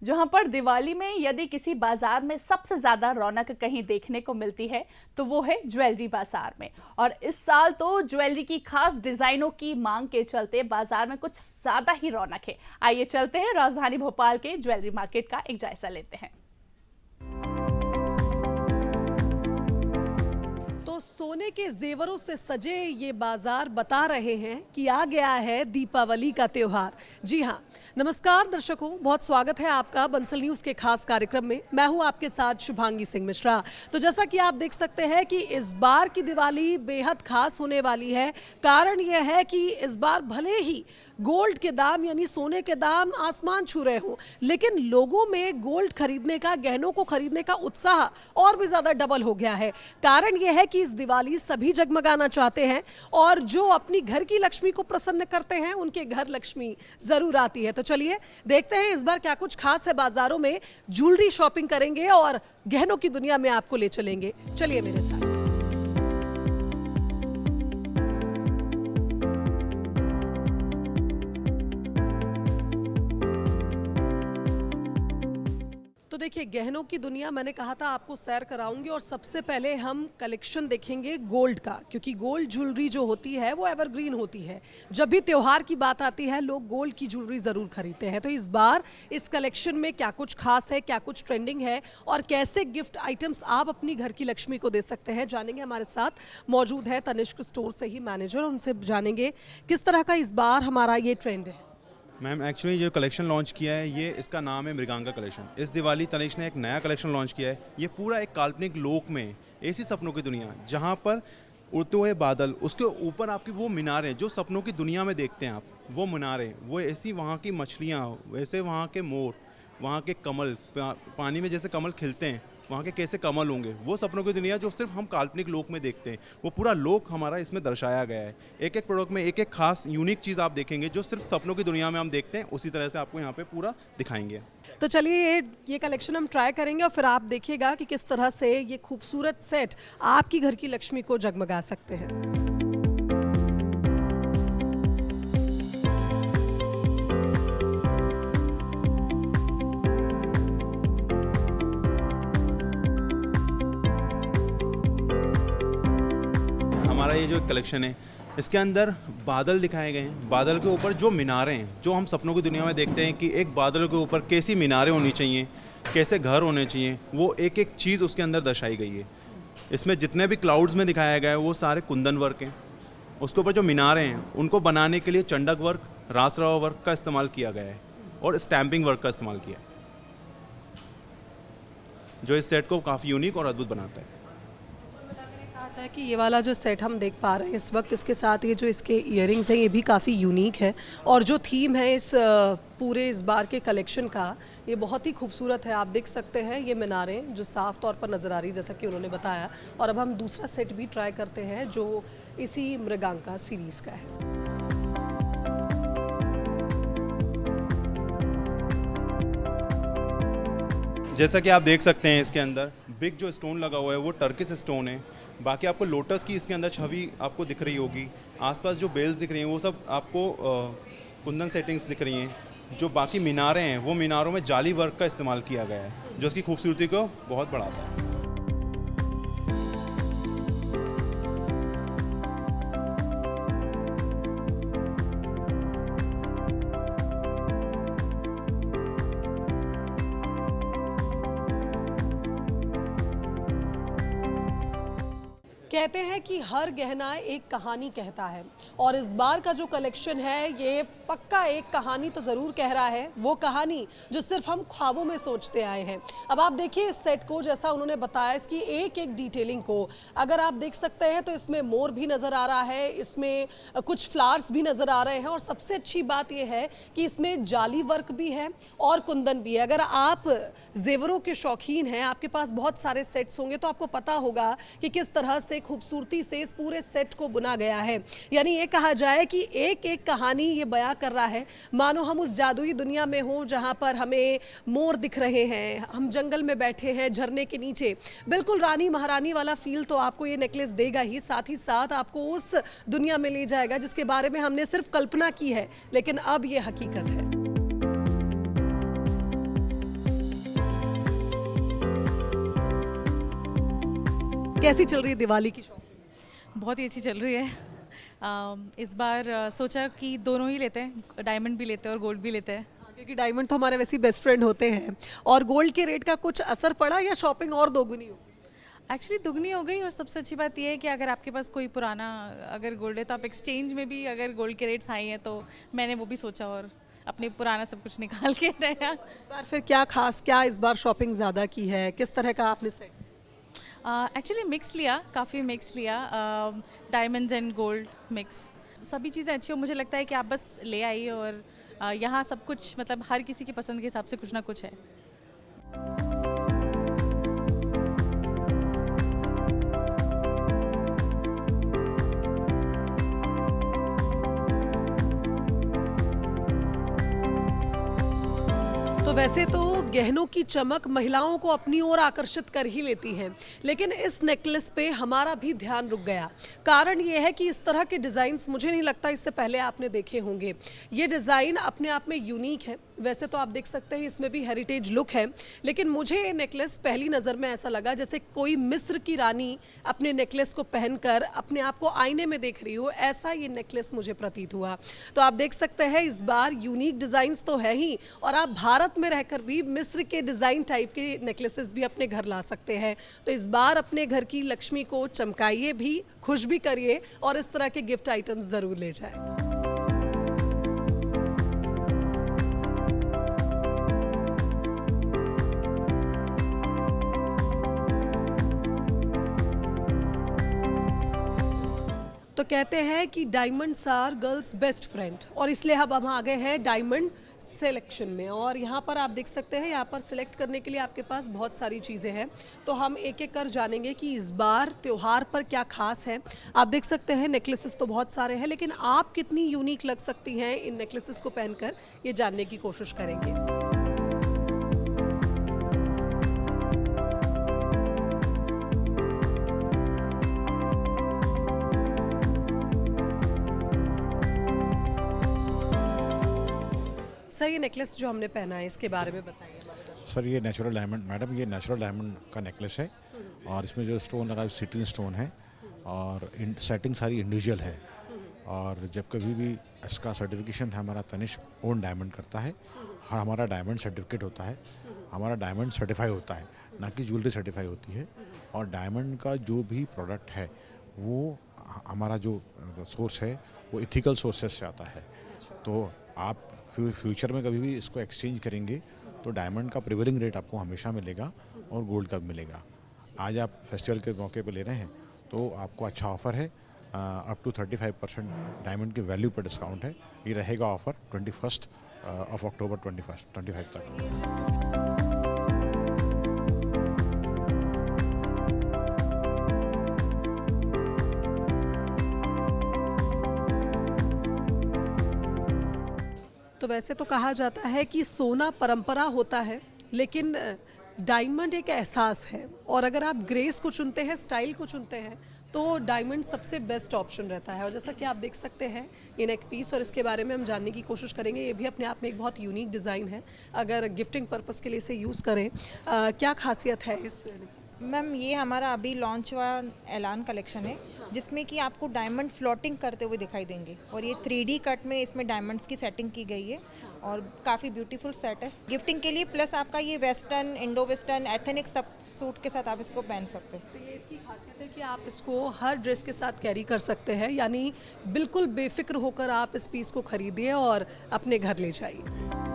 जहां पर दिवाली में यदि किसी बाजार में सबसे ज्यादा रौनक कहीं देखने को मिलती है तो वो है ज्वेलरी बाजार में। और इस साल तो ज्वेलरी की खास डिजाइनों की मांग के चलते बाजार में कुछ ज्यादा ही रौनक है। आइए चलते हैं राजधानी भोपाल के ज्वेलरी मार्केट का एक जायजा लेते हैं। तो सोने के जेवरों से सजे ये बाजार बता रहे हैं कि आ गया है दीपावली का त्योहार। जी हाँ, नमस्कार दर्शकों, बहुत स्वागत है आपका बंसल न्यूज के खास कार्यक्रम में। मैं हूं आपके साथ शुभांगी सिंह मिश्रा। तो जैसा कि आप देख सकते हैं कि इस बार की दिवाली बेहद खास होने वाली है। कारण यह है कि इस बार भले ही गोल्ड के दाम यानी सोने के दाम आसमान छू रहे हों, लेकिन लोगों में गोल्ड खरीदने का, गहनों को खरीदने का उत्साह और भी ज्यादा डबल हो गया है। कारण यह है कि इस दिवाली सभी जगमगाना चाहते हैं और जो अपनी घर की लक्ष्मी को प्रसन्न करते हैं उनके घर लक्ष्मी जरूर आती है। तो चलिए देखते हैं इस बार क्या कुछ खास है बाजारों में। ज्वेलरी शॉपिंग करेंगे और गहनों की दुनिया में आपको ले चलेंगे। चलिए मेरे साथ। तो देखिए, गहनों की दुनिया मैंने कहा था आपको सैर कराऊंगी और सबसे पहले हम कलेक्शन देखेंगे गोल्ड का, क्योंकि गोल्ड ज्वेलरी जो होती है वो एवरग्रीन होती है। जब भी त्योहार की बात आती है लोग गोल्ड की ज्वेलरी ज़रूर खरीदते हैं। तो इस बार इस कलेक्शन में क्या कुछ खास है, क्या कुछ ट्रेंडिंग है और कैसे गिफ्ट आइटम्स आप अपनी घर की लक्ष्मी को दे सकते हैं, जानेंगे। हमारे साथ मौजूद है तनिष्क स्टोर से ही मैनेजर, उनसे जानेंगे किस तरह का इस बार हमारा ये ट्रेंड है। मैम, एक्चुअली जो कलेक्शन लॉन्च किया है ये इसका नाम है मृगांका कलेक्शन। इस दिवाली तनिष्क ने एक नया कलेक्शन लॉन्च किया है। ये पूरा एक काल्पनिक लोक में ऐसी सपनों की दुनिया जहाँ पर उड़ते हुए बादल, उसके ऊपर आपकी वो मीनारें जो सपनों की दुनिया में देखते हैं आप, वो मीनारें, वो ऐसी वहाँ की मछलियाँ, वैसे वहाँ के मोर, वहाँ के कमल, पानी में जैसे कमल खिलते हैं वहाँ के कैसे कमल होंगे, वो सपनों की दुनिया जो सिर्फ हम काल्पनिक लोक में देखते हैं, वो पूरा लोक हमारा इसमें दर्शाया गया है। एक एक प्रोडक्ट में एक एक खास यूनिक चीज़ आप देखेंगे जो सिर्फ सपनों की दुनिया में हम देखते हैं, उसी तरह से आपको यहाँ पे पूरा दिखाएंगे। तो चलिए ये कलेक्शन हम ट्राई करेंगे और फिर आप देखिएगा कि किस तरह से ये खूबसूरत सेट आपकी घर की लक्ष्मी को जगमगा सकते हैं। हमारा ये जो कलेक्शन है इसके अंदर बादल दिखाए गए हैं। बादल के ऊपर जो मीनारें हैं जो हम सपनों की दुनिया में देखते हैं कि एक बादल के ऊपर कैसी मीनारें होनी चाहिए, कैसे घर होने चाहिए, वो एक एक चीज़ उसके अंदर दर्शाई गई है। इसमें जितने भी क्लाउड्स में दिखाया गया है वो सारे कुंदन वर्क हैं। उसके ऊपर जो मीनारें हैं उनको बनाने के लिए चंडक वर्क, रासरावा वर्क का इस्तेमाल किया गया है और स्टैम्पिंग वर्क का इस्तेमाल किया है, जो इस सेट को काफ़ी यूनिक और अद्भुत बनाता है। कहा है कि ये वाला जो सेट हम देख पा रहे हैं इस वक्त, इसके साथ ये जो इसके इयररिंग्स हैं ये भी काफ़ी यूनिक है और जो थीम है इस पूरे इस बार के कलेक्शन का ये बहुत ही खूबसूरत है। आप देख सकते हैं ये मीनारें जो साफ तौर पर नज़र आ रही, जैसा कि उन्होंने बताया। और अब हम दूसरा सेट भी ट्राई करते हैं जो इसी मृगांका सीरीज़ का है। जैसा कि आप देख सकते हैं इसके अंदर बिग जो स्टोन लगा हुआ है वो टर्किश स्टोन है। बाकी आपको लोटस की इसके अंदर छवि आपको दिख रही होगी। आसपास जो बेल्स दिख रही हैं वो सब आपको कुंदन सेटिंग्स दिख रही हैं। जो बाकी मीनारें हैं वो मीनारों में जाली वर्क का इस्तेमाल किया गया है जो उसकी खूबसूरती को बहुत बढ़ाता है। कहते हैं कि हर गहना एक कहानी कहता है और इस बार का जो कलेक्शन है ये पक्का एक कहानी तो ज़रूर कह रहा है, वो कहानी जो सिर्फ हम ख्वाबों में सोचते आए हैं। अब आप देखिए इस सेट को, जैसा उन्होंने बताया इसकी एक एक डिटेलिंग को अगर आप देख सकते हैं तो इसमें मोर भी नज़र आ रहा है, इसमें कुछ फ्लावर्स भी नज़र आ रहे हैं और सबसे अच्छी बात यह है कि इसमें जाली वर्क भी है और कुंदन भी है। अगर आप जेवरों के शौकीन हैं, आपके पास बहुत सारे सेट्स होंगे तो आपको पता होगा कि किस तरह से खूबसूरती से इस पूरे सेट को बुना गया है। यानी ये कहा जाए कि एक एक कहानी ये बयां कर रहा है, मानो हम उस जादुई दुनिया में हों जहां पर हमें मोर दिख रहे हैं, हम जंगल में बैठे हैं झरने के नीचे। बिल्कुल रानी महारानी वाला फील तो आपको ये नेकलेस देगा ही साथ आपको उस दुनिया में ले जाएगा जिसके बारे में हमने सिर्फ कल्पना की है, लेकिन अब ये हकीकत है। कैसी चल रही है दिवाली की शॉपिंग? बहुत ही अच्छी चल रही है। इस बार सोचा कि दोनों ही लेते हैं, डायमंड भी लेते हैं और गोल्ड भी लेते हैं। क्योंकि डायमंड तो हमारे वैसे ही बेस्ट फ्रेंड होते हैं, और गोल्ड के रेट का कुछ असर पड़ा या शॉपिंग और दोगुनी हो? एक्चुअली दुगनी हो गई, और सबसे अच्छी बात यह है कि अगर आपके पास कोई पुराना अगर गोल्ड है तो आप एक्सचेंज में भी, अगर गोल्ड के रेट्स हाई हैं तो मैंने वो भी सोचा और अपने पुराना सब कुछ निकाल के नया। इस बार फिर क्या खास, क्या इस बार शॉपिंग ज़्यादा की है, किस तरह का आपने सेट? एक्चुअली मिक्स लिया, काफ़ी मिक्स लिया, डायमंड्स एंड गोल्ड मिक्स। सभी चीज़ें अच्छी हो, मुझे लगता है कि आप बस ले आइए, और यहाँ सब कुछ मतलब हर किसी की पसंद के हिसाब से कुछ ना कुछ है। तो वैसे तो गहनों की चमक महिलाओं को अपनी ओर आकर्षित कर ही लेती है, लेकिन इस नेकलेस पे हमारा भी ध्यान रुक गया। कारण ये है कि इस तरह के डिज़ाइंस मुझे नहीं लगता इससे पहले आपने देखे होंगे। ये डिज़ाइन अपने आप में यूनिक है। वैसे तो आप देख सकते हैं इसमें भी हेरिटेज लुक है, लेकिन मुझे ये नेकलेस पहली नज़र में ऐसा लगा जैसे कोई मिस्र की रानी अपने नेकलेस को पहनकर अपने आप को आईने में देख रही हो, ऐसा ये नेकलेस मुझे प्रतीत हुआ। तो आप देख सकते हैं इस बार यूनिक डिज़ाइंस तो है ही, और आप भारत में रहकर भी मिस्र के डिज़ाइन टाइप के नेकलेसेस भी अपने घर ला सकते हैं। तो इस बार अपने घर की लक्ष्मी को चमकाइए भी, खुश भी करिए, और इस तरह के गिफ्ट आइटम्स ज़रूर ले जाएं। तो कहते हैं कि diamonds are girls best friend, और इसलिए अब हम आ गए हैं डायमंड सिलेक्शन में। और यहाँ पर आप देख सकते हैं, यहाँ पर सिलेक्ट करने के लिए आपके पास बहुत सारी चीज़ें हैं। तो हम एक एक कर जानेंगे कि इस बार त्यौहार पर क्या खास है। आप देख सकते हैं नेकलेसेस तो बहुत सारे हैं, लेकिन आप कितनी यूनिक लग सकती हैं इन नेकलेसेस को पहनकर, ये जानने की कोशिश करेंगे। सर, ये नेकलेस जो हमने पहना है इसके बारे में बताइए। सर ये नेचुरल डायमंड, मैडम ये नेचुरल डायमंड का नेकलेस है, और इसमें जो स्टोन लगा है सिट्रीन स्टोन है, और सेटिंग सारी इंडिविजुअल है। और जब कभी भी इसका सर्टिफिकेशन हमारा तनिष्क ओन डायमंड करता है, हमारा डायमंड सर्टिफिकेट होता है, हमारा डायमंड सर्टिफाई होता है, ना कि ज्वेलरी सर्टिफाई होती है। और डायमंड का जो भी प्रोडक्ट है वो हमारा जो सोर्स है वो इथिकल सोर्सेस से आता है। तो आप फ्यूचर में कभी भी इसको एक्सचेंज करेंगे तो डायमंड का प्रिवेलिंग रेट आपको हमेशा मिलेगा, और गोल्ड का भी मिलेगा। आज आप फेस्टिवल के मौके पे ले रहे हैं तो आपको अच्छा ऑफ़र है, अप टू 35% डायमंड की वैल्यू पर डिस्काउंट है। ये रहेगा ऑफ़र 21 अक्टूबर 25 तक। तो वैसे तो कहा जाता है कि सोना परंपरा होता है, लेकिन डायमंड एक एहसास है। और अगर आप ग्रेस को चुनते हैं, स्टाइल को चुनते हैं, तो डायमंड सबसे बेस्ट ऑप्शन रहता है। और जैसा कि आप देख सकते हैं ये नेक पीस, और इसके बारे में हम जानने की कोशिश करेंगे। ये भी अपने आप में एक बहुत यूनिक डिज़ाइन है, अगर गिफ्टिंग पर्पस के लिए इसे यूज़ करें। क्या खासियत है इस? मैम ये हमारा अभी लॉन्च हुआ ऐलान कलेक्शन है, जिसमें कि आपको डायमंड फ्लोटिंग करते हुए दिखाई देंगे, और ये 3D कट में इसमें डायमंड्स की सेटिंग की गई है, और काफ़ी ब्यूटीफुल सेट है गिफ्टिंग के लिए। प्लस आपका ये वेस्टर्न, इंडो वेस्टर्न, एथनिक सब सूट के साथ आप इसको पहन सकते हैं। तो ये इसकी खासियत है कि आप इसको हर ड्रेस के साथ कैरी कर सकते हैं, यानी बिल्कुल बेफिक्र होकर आप इस पीस को खरीदिए और अपने घर ले जाइए।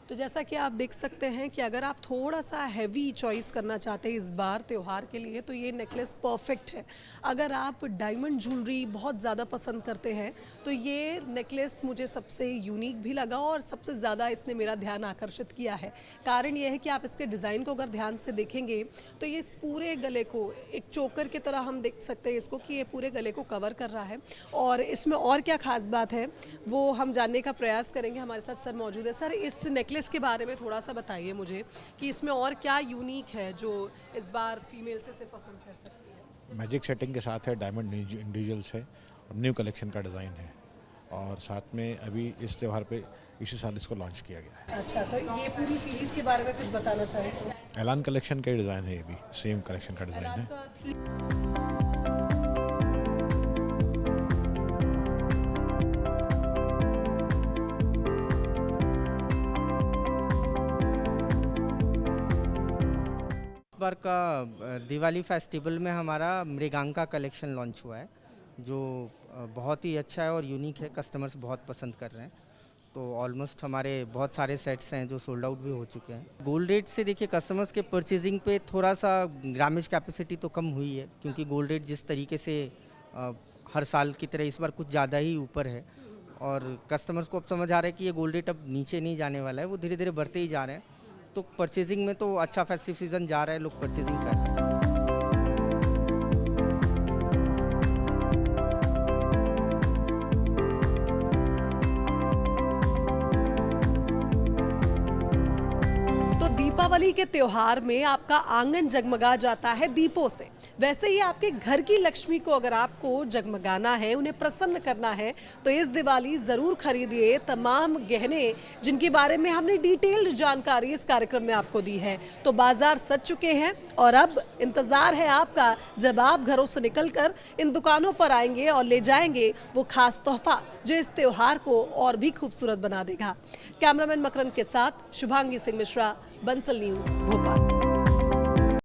तो जैसा कि आप देख सकते हैं कि अगर आप थोड़ा सा हैवी चॉइस करना चाहते हैं इस बार त्यौहार के लिए, तो ये नेकलेस परफेक्ट है। अगर आप डायमंड ज्वेलरी बहुत ज़्यादा पसंद करते हैं तो ये नेकलेस मुझे सबसे यूनिक भी लगा, और सबसे ज़्यादा इसने मेरा ध्यान आकर्षित किया है। कारण ये है कि आप इसके डिज़ाइन को अगर ध्यान से देखेंगे तो ये इस पूरे गले को एक चोकर की तरह हम देख सकते हैं इसको, कि ये पूरे गले को कवर कर रहा है। और इसमें और क्या खास बात है वो हम जानने का प्रयास करेंगे। हमारे साथ सर मौजूद है। सर, इस नेकलेस के बारे में थोड़ा सा बताइए मुझे कि इसमें और क्या यूनिक है जो इस बार फीमेल से पसंद कर सकती है। मैजिक सेटिंग के साथ है, डायमंड इंडिविजुअल्स है, और न्यू कलेक्शन का डिज़ाइन है। और साथ में अभी इस त्यौहार पे इसी साल इसको लॉन्च किया गया है। अच्छा, तो ये पूरी सीरीज के बारे में कुछ बताना चाहेंगे? एलान कलेक्शन का ही डिज़ाइन है, ये भी सेम कलेक्शन का डिज़ाइन है। इस बार का दिवाली फेस्टिवल में हमारा मृगांका कलेक्शन लॉन्च हुआ है, जो बहुत ही अच्छा है और यूनिक है। कस्टमर्स बहुत पसंद कर रहे हैं। तो ऑलमोस्ट हमारे बहुत सारे सेट्स हैं जो सोल्ड आउट भी हो चुके हैं। गोल्ड रेट से देखिए कस्टमर्स के परचेजिंग पे थोड़ा सा ग्रामेज कैपेसिटी तो कम हुई है, क्योंकि गोल्ड रेट जिस तरीके से हर साल की तरह इस बार कुछ ज़्यादा ही ऊपर है, और कस्टमर्स को अब समझ आ रहा है कि ये गोल्ड रेट अब नीचे नहीं जाने वाला है, वो धीरे धीरे बढ़ते ही जा रहे हैं। तो परचेजिंग में तो अच्छा फेस्टिव सीजन जा रहा है, लोग परचेजिंग कर रहे हैं। तो दीपावली के त्योहार में आपका आंगन जगमगा जाता है दीपों से। वैसे ही आपके घर की लक्ष्मी को अगर आपको जगमगाना है, उन्हें प्रसन्न करना है, तो इस दिवाली ज़रूर खरीदिए तमाम गहने जिनके बारे में हमने डिटेल्ड जानकारी इस कार्यक्रम में आपको दी है। तो बाजार सज चुके हैं और अब इंतज़ार है आपका, जब आप घरों से निकलकर इन दुकानों पर आएंगे और ले जाएंगे वो खास तोहफा जो इस त्योहार को और भी खूबसूरत बना देगा। कैमरामैन मकरन के साथ शुभांगी सिंह मिश्रा, बंसल न्यूज़, भोपाल।